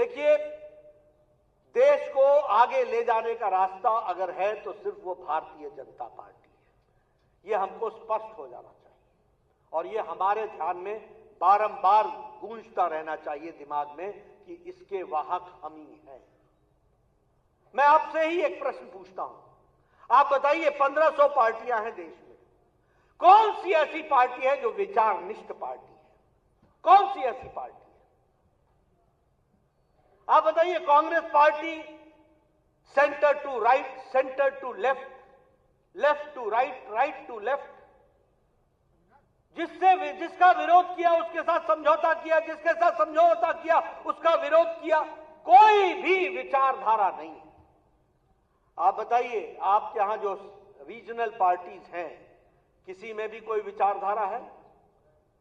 देखिए, देश को आगे ले जाने का रास्ता अगर है तो सिर्फ वो भारतीय जनता पार्टी है। ये हमको स्पष्ट हो जाना चाहिए और ये हमारे ध्यान में बारंबार गूंजता रहना चाहिए दिमाग में कि इसके वाहक हम ही हैं। मैं आपसे ही एक प्रश्न पूछता हूं, आप बताइए 1500 पार्टियां हैं देश में, कौन सी ऐसी पार्टी है जो विचारनिष्ठ पार्टी है? कौन सी ऐसी पार्टी है? आप बताइए, Congress party centre to right, centre to left, left to right, right to left, जिसका विरोध किया उसके साथ समझौता किया, जिसके साथ समझौता किया उसका विरोध किया, कोई भी विचारधारा नहीं है। आप बताइए, आपके यहां जो रीजनल पार्टीज हैं, किसी में भी कोई विचारधारा है?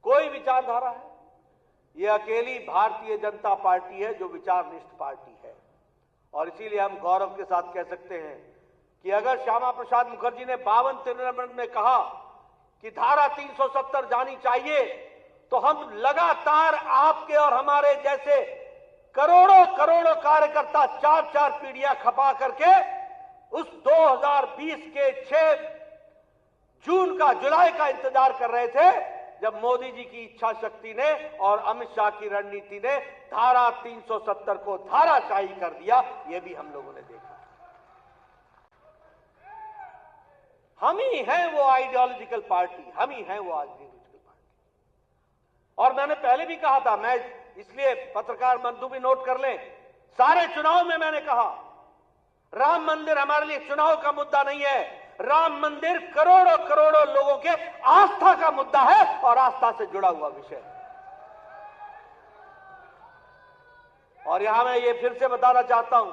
कोई विचारधारा है? यह अकेली भारतीय जनता पार्टी है जो विचारनिष्ठ पार्टी है। और इसीलिए हम गौरव के साथ कह सकते हैं कि अगर श्यामा प्रसाद मुखर्जी ने 52-53 में कहा कि धारा 370 जानी चाहिए, तो हम लगातार आपके और हमारे जैसे करोड़ों करोड़ों कार्यकर्ता 4-4 पीढ़ियां खपा करके उस 2020 के 6 जून का, जुलाई का इंतजार कर रहे थे, जब मोदी जी की इच्छा शक्ति ने और अमित शाह की रणनीति ने धारा 370 को धाराशाही कर दिया। यह भी हम लोगों ने देखा। हम ही हैं वो आइडियोलॉजिकल पार्टी, हम ही हैं वो आइडियोलॉजिकल पार्टी। और मैंने पहले भी कहा था, मैं इसलिए पत्रकार बंधु भी नोट कर लें, सारे चुनाव में मैंने कहा राम मंदिर हमारे लिए चुनाव का मुद्दा नहीं है, राम मंदिर करोड़ों करोड़ों लोगों के आस्था का मुद्दा है और आस्था से जुड़ा हुआ विषय है। और यहां मैं ये फिर से बताना चाहता हूं,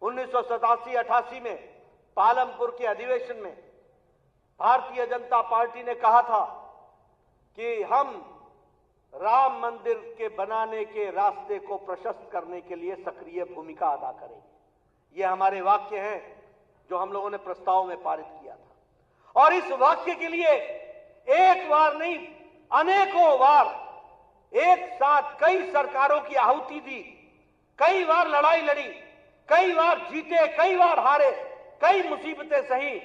1987-88 में पालमपुर के अधिवेशन में भारतीय जनता पार्टी ने कहा था कि हम राम मंदिर के बनाने के रास्ते को प्रशस्त करने के लिए सक्रिय भूमिका अदा करेंगे। ये हमारे वाक्य हैं जो हम लोगों ने प्रस्ताव में पारित किया था। और इस वाक्य के लिए एक बार नहीं, अनेकों बार एक साथ कई सरकारों की आहुति दी, कई बार लड़ाई लड़ी, कई बार जीते, कई बार हारे, कई मुसीबतें सही,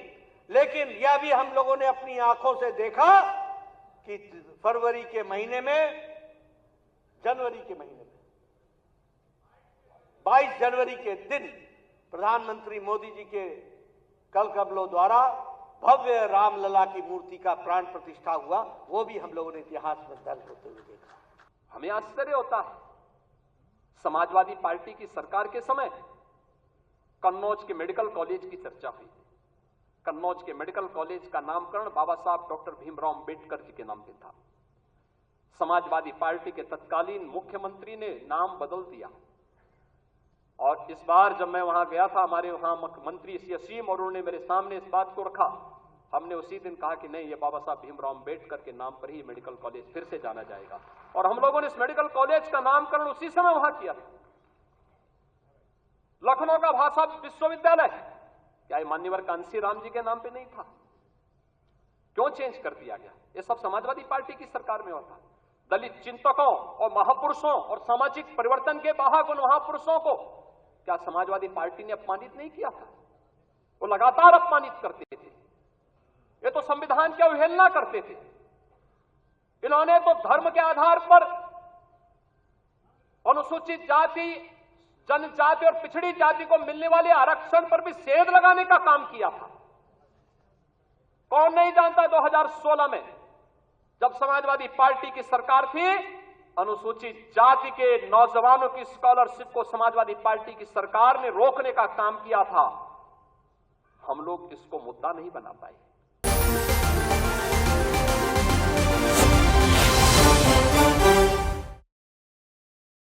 लेकिन यह भी हम लोगों ने अपनी आंखों से देखा कि जनवरी के महीने में 22 जनवरी के दिन प्रधानमंत्री मोदी जी के कलकबलों द्वारा भव्य रामलला की मूर्ति का प्राण प्रतिष्ठा हुआ। वो भी हम लोगों ने इतिहास में दर्ज होते हुए देखा। हमें आश्चर्य होता है, समाजवादी पार्टी की सरकार के समय कन्नौज के मेडिकल कॉलेज की चर्चा हुई। कन्नौज के मेडिकल कॉलेज का नामकरण बाबा साहब डॉक्टर भीमराव अंबेडकर जी के नाम पे था। समाजवादी पार्टी के तत्कालीन मुख्यमंत्री ने नाम बदल दिया और इस बार जब मैं वहां गया था, हमारे वहां मंत्री श्री असीम और उन्होंने मेरे सामने इस बात को रखा। हमने उसी दिन कहा कि नहीं, ये बाबा साहब भीमराव अंबेडकर के नाम पर ही मेडिकल कॉलेज फिर से जाना जाएगा। और हम लोगों ने इस मेडिकल कॉलेज का नामकरण उसी समय वहां किया था। लखनऊ का भाषा विश्वविद्यालय, क्या ये मान्यवर कांसी राम जी के नाम पे नहीं था? क्यों चेंज कर दिया गया? ये सब समाजवादी पार्टी की सरकार में होता। दलित चिंतकों और महापुरुषों और सामाजिक परिवर्तन के वाहक उन महापुरुषों को क्या समाजवादी पार्टी ने अपमानित नहीं किया था? वो लगातार अपमानित करते थे। ये तो संविधान की अवहेलना करते थे। इन्होंने तो धर्म के आधार पर अनुसूचित जाति, जनजाति और पिछड़ी जाति को मिलने वाले आरक्षण पर भी सेध लगाने का काम किया था। कौन नहीं जानता 2016 में जब समाजवादी पार्टी की सरकार थी, अनुसूचित जाति के नौजवानों की स्कॉलरशिप को समाजवादी पार्टी की सरकार ने रोकने का काम किया था। हम लोग इसको मुद्दा नहीं बना पाए।